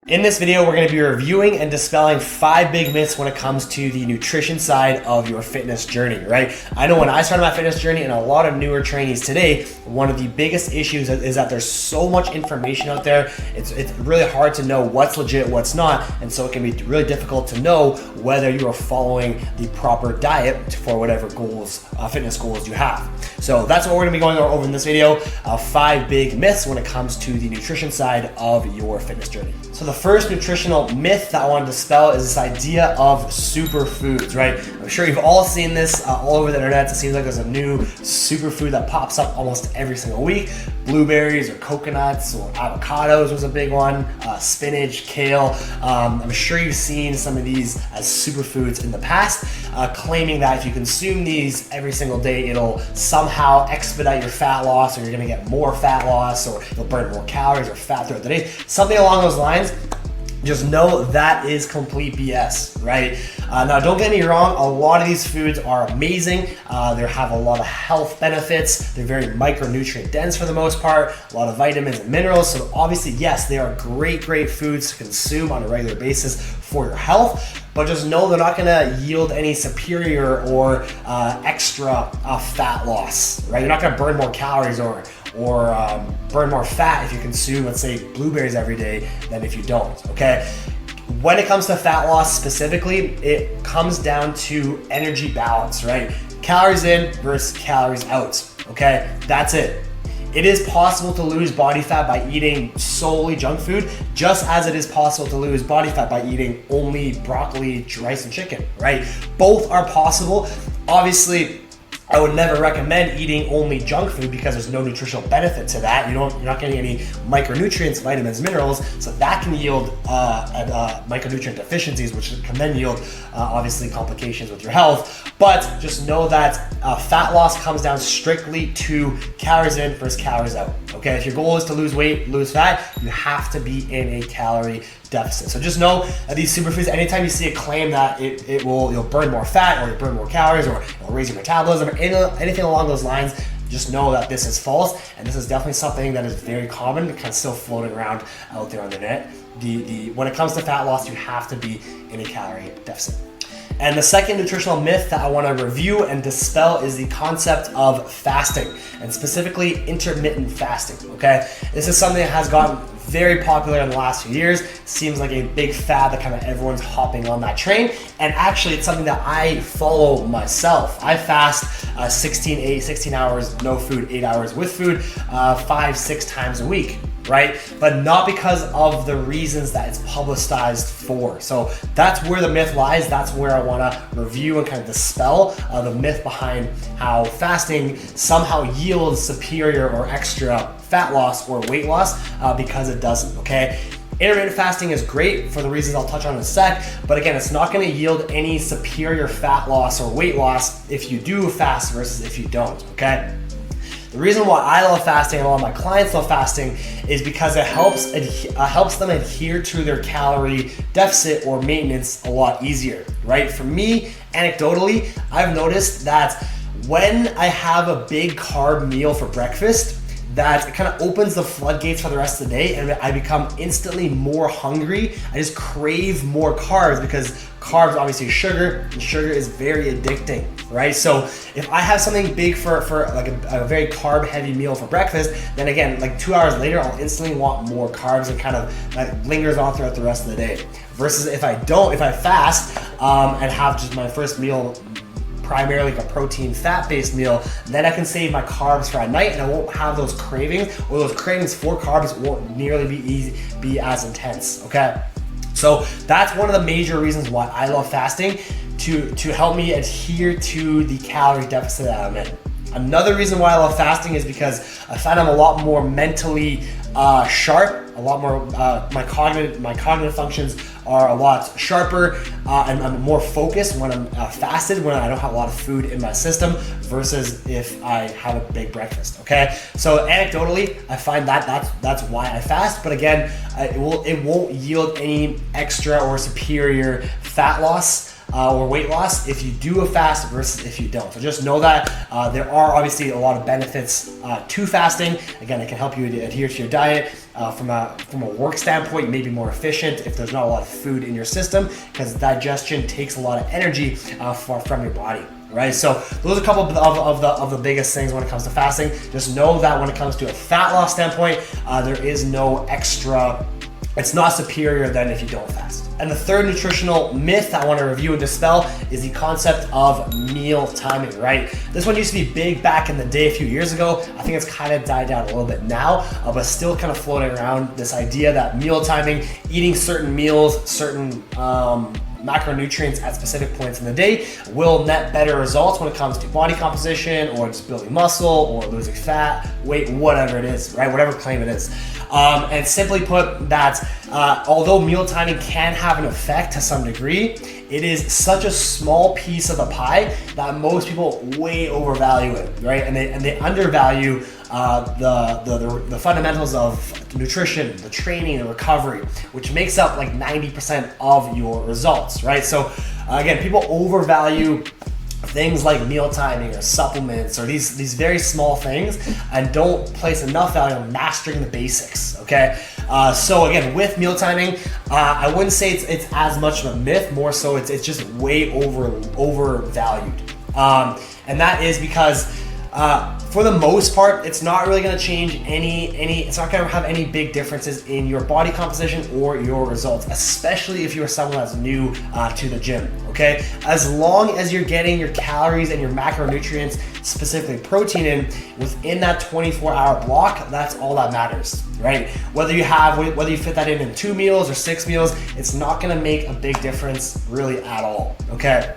In this video, we're going to be reviewing and dispelling 5 big myths when it comes to the nutrition side of your fitness journey, right? I know when I started my fitness journey and a lot of newer trainees today, one of the biggest issues is that there's so much information out there. It's really hard to know what's legit, what's not, and so it can be really difficult to know whether you are following the proper diet for whatever goals, fitness goals you have. So that's what we're going to be going over in this video, 5 big myths when it comes to the nutrition side of your fitness journey. So the first nutritional myth that I want to dispel is this idea of superfoods, right? I'm sure you've all seen this all over the internet. It seems like there's a new superfood that pops up almost every single week. Blueberries or coconuts or avocados was a big one, spinach, kale. I'm sure you've seen some of these as superfoods in the past, claiming that if you consume these every single day, it'll somehow expedite your fat loss, or you're gonna get more fat loss, or you'll burn more calories or fat throughout the day. Something along those lines. Just know that is complete BS, right? Now, don't get me wrong, a lot of these foods are amazing. They have a lot of health benefits. They're very micronutrient dense for the most part, a lot of vitamins and minerals. So obviously, yes, they are great foods to consume on a regular basis for your health, but just know they're not gonna yield any superior or extra fat loss, right? You're not gonna burn more calories or burn more fat if you consume, let's say, blueberries every day than if you don't, okay? When it comes to fat loss specifically, it comes down to energy balance, right? Calories in versus calories out, okay? That's it. It is possible to lose body fat by eating solely junk food, just as it is possible to lose body fat by eating only broccoli, rice, and chicken, right? Both are possible. Obviously, I would never recommend eating only junk food because there's no nutritional benefit to that. You're not getting any micronutrients, vitamins, minerals, so that can yield micronutrient deficiencies, which can then yield obviously complications with your health. But just know that fat loss comes down strictly to calories in versus calories out. Okay, if your goal is to lose weight, lose fat, you have to be in a calorie deficit. So just know that these superfoods, anytime you see a claim that you'll burn more fat, or you'll burn more calories, or it'll raise your metabolism, or anything along those lines, just know that this is false, and this is definitely something that is very common, kind of still floating around out there on the net. When it comes to fat loss, you have to be in a calorie deficit. And the second nutritional myth that I want to review and dispel is the concept of fasting, and specifically intermittent fasting, okay? This is something that has gotten very popular in the last few years. Seems like a big fad that kind of everyone's hopping on that train. And actually, it's something that I follow myself. I fast 16 hours no food, 8 hours with food, 5-6 times a week, right? But not because of the reasons that it's publicized for. So that's where the myth lies. That's where I want to review and kind of dispel the myth behind how fasting somehow yields superior or extra fat loss or weight loss, because it doesn't, okay? Intermittent fasting is great for the reasons I'll touch on in a sec, but again, it's not going to yield any superior fat loss or weight loss if you do fast versus if you don't, okay? The reason why I love fasting and a lot of my clients love fasting is because it helps them adhere to their calorie deficit or maintenance a lot easier, right? For me, anecdotally, I've noticed that when I have a big carb meal for breakfast, that it kind of opens the floodgates for the rest of the day, and I become instantly more hungry. I just crave more carbs, because carbs obviously sugar, and sugar is very addicting, right? So if I have something big for like a very carb heavy meal for breakfast, then again, like 2 hours later, I'll instantly want more carbs, and kind of that lingers on throughout the rest of the day. Versus if I fast and have just my first meal primarily like a protein fat-based meal, then I can save my carbs for at night, and I won't have those cravings, or those cravings for carbs won't nearly be as intense, okay? So that's one of the major reasons why I love fasting, to help me adhere to the calorie deficit that I'm in. Another reason why I love fasting is because I find I'm a lot more mentally sharp, a lot more, my cognitive functions are a lot sharper, and I'm more focused when I'm fasted, when I don't have a lot of food in my system, versus if I have a big breakfast, okay? So anecdotally, I find that's why I fast, but again, it won't yield any extra or superior fat loss or weight loss if you do a fast versus if you don't. So just know that there are obviously a lot of benefits to fasting. Again, it can help you adhere to your diet. From a work standpoint, you may be more efficient if there's not a lot of food in your system, because digestion takes a lot of energy from your body. Right, so those are a couple of the biggest things when it comes to fasting. Just know that when it comes to a fat loss standpoint, there is no extra. It's not superior than if you don't fast. And the third nutritional myth I want to review and dispel is the concept of meal timing, right? This one used to be big back in the day a few years ago. I think it's kind of died down a little bit now, but still kind of floating around this idea that meal timing, eating certain meals, certain macronutrients at specific points in the day will net better results when it comes to body composition or just building muscle or losing fat, weight, whatever it is, right? Whatever claim it is. And simply put, that although meal timing can have an effect to some degree, it is such a small piece of the pie that most people way overvalue it, right? And they undervalue the fundamentals of nutrition, the training, the recovery, which makes up like 90% of your results, right? So again, people overvalue things like meal timing or supplements or these very small things and don't place enough value on mastering the basics, okay? So again, with meal timing, I wouldn't say it's as much of a myth, more so it's just way overvalued. And that is because for the most part, it's not really going to change it's not going to have any big differences in your body composition or your results, especially if you're someone that's new to the gym, okay? As long as you're getting your calories and your macronutrients, specifically protein, in within that 24-hour block, that's all that matters, right? Whether you fit that in 2 meals or 6 meals, it's not going to make a big difference really at all, okay?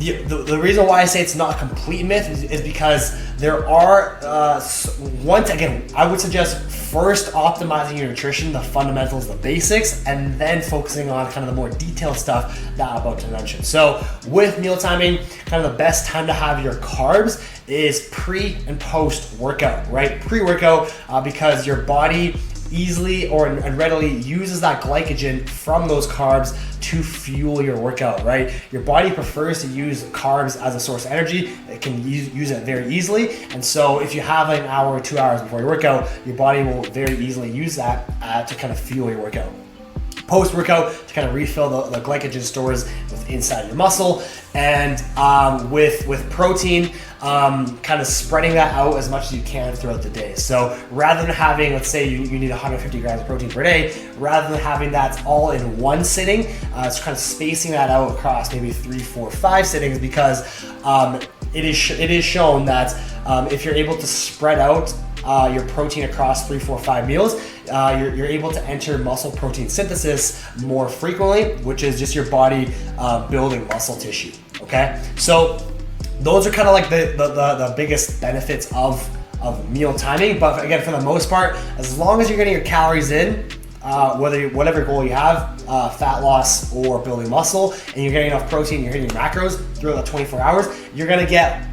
The reason why I say it's not a complete myth is because there are, once again, I would suggest first optimizing your nutrition, the fundamentals, the basics, and then focusing on kind of the more detailed stuff that I'm about to mention. So with meal timing, kind of the best time to have your carbs is pre and post workout, right? Pre-workout, because your body easily and readily uses that glycogen from those carbs to fuel your workout, right? Your body prefers to use carbs as a source of energy. It can use it very easily. And so if you have an hour or 2 hours before your workout, your body will very easily use that to kind of fuel your workout. Post-workout, to kind of refill the glycogen stores inside your muscle. And with protein, kind of spreading that out as much as you can throughout the day. So rather than having, let's say you need 150 grams of protein per day, rather than having that all in one sitting, it's kind of spacing that out across maybe 3, 4, 5 sittings, because it is shown that if you're able to spread out your protein across 3, 4, 5 meals, you're able to enter muscle protein synthesis more frequently, which is just your body building muscle tissue, okay? So those are kind of like the biggest benefits of meal timing. But again, for the most part, as long as you're getting your calories in, whatever goal you have, fat loss or building muscle, and you're getting enough protein, you're hitting your macros throughout the 24 hours, you're gonna get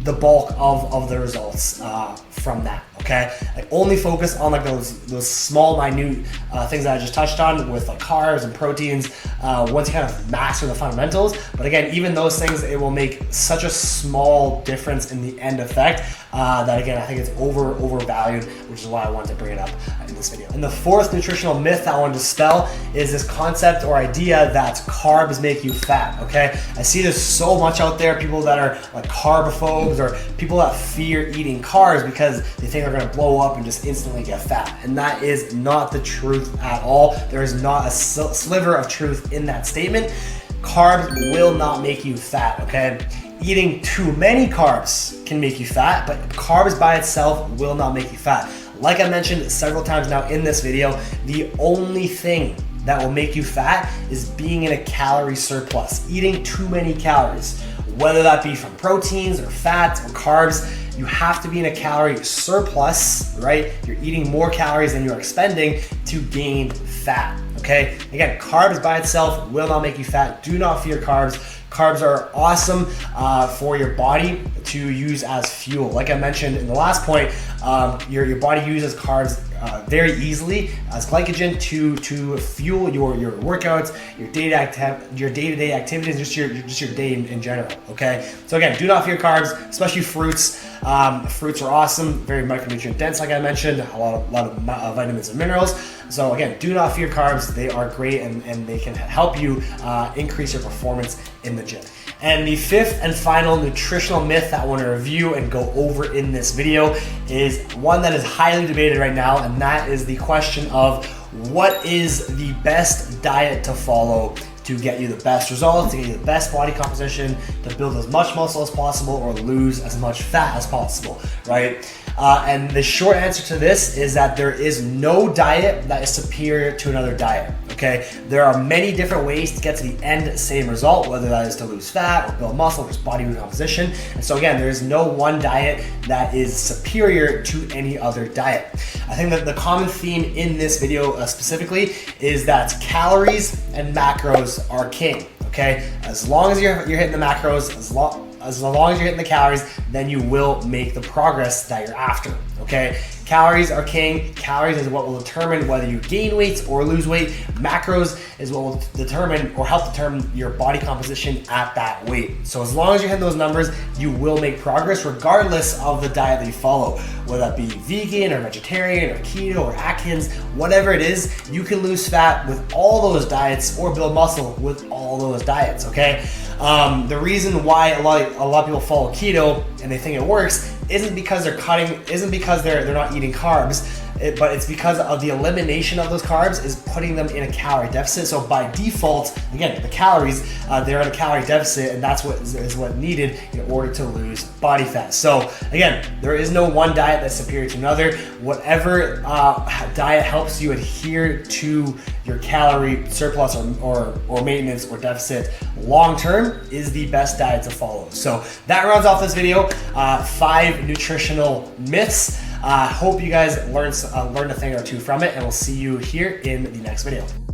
the bulk of the results from that, okay? Like only focus on like those small, minute things that I just touched on with like carbs and proteins once you kind of master the fundamentals. But again, even those things, it will make such a small difference in the end effect that again, I think it's overvalued, which is why I wanted to bring it up in this video. And the fourth nutritional myth I want to dispel is this concept or idea that carbs make you fat, okay? I see this so much out there, people that are like carbophobes or people that fear eating carbs because they think they're gonna blow up and just instantly get fat. And that is not the truth at all. There is not a sliver of truth in that statement. Carbs will not make you fat, okay? Eating too many carbs can make you fat, but carbs by itself will not make you fat. Like I mentioned several times now in this video, the only thing that will make you fat is being in a calorie surplus, eating too many calories, whether that be from proteins or fats or carbs. You have to be in a calorie surplus, right? You're eating more calories than you're expending to gain fat, okay? Again, carbs by itself will not make you fat. Do not fear carbs. Carbs are awesome for your body to use as fuel. Like I mentioned in the last point, your body uses carbs very easily as glycogen to fuel your workouts, your day-to-day activities, just your day in general. Okay, so again, do not fear carbs, especially fruits. Fruits are awesome, very micronutrient dense, like I mentioned, a lot of vitamins and minerals. So again, do not fear carbs. They are great and they can help you increase your performance in the gym. And the fifth and final nutritional myth that I want to review and go over in this video is one that is highly debated right now, and that is the question of what is the best diet to follow to get you the best results, to get you the best body composition, to build as much muscle as possible or lose as much fat as possible, right? And the short answer to this is that there is no diet that is superior to another diet, okay? There are many different ways to get to the end same result, whether that is to lose fat or build muscle or just body composition. And so again, there is no one diet that is superior to any other diet. I think that the common theme in this video specifically is that calories and macros are king, okay? As long as you're hitting the macros, as long as you're hitting the calories, then you will make the progress that you're after, okay? Calories are king. Calories is what will determine whether you gain weight or lose weight. Macros is what will determine or help determine your body composition at that weight. So as long as you hit those numbers, you will make progress regardless of the diet that you follow, whether that be vegan or vegetarian or keto or Atkins, whatever it is, you can lose fat with all those diets or build muscle with all those diets, okay? The reason why a lot of people follow keto and they think it works isn't because they're not eating carbs, but it's because of the elimination of those carbs is putting them in a calorie deficit. So by default, again, the calories, they're at a calorie deficit, and that's what is needed in order to lose body fat. So again, there is no one diet that's superior to another. Whatever diet helps you adhere to your calorie surplus or maintenance or deficit long term is the best diet to follow. So that rounds off this video. 5 nutritional myths. Hope you guys learned a thing or two from it, and we'll see you here in the next video.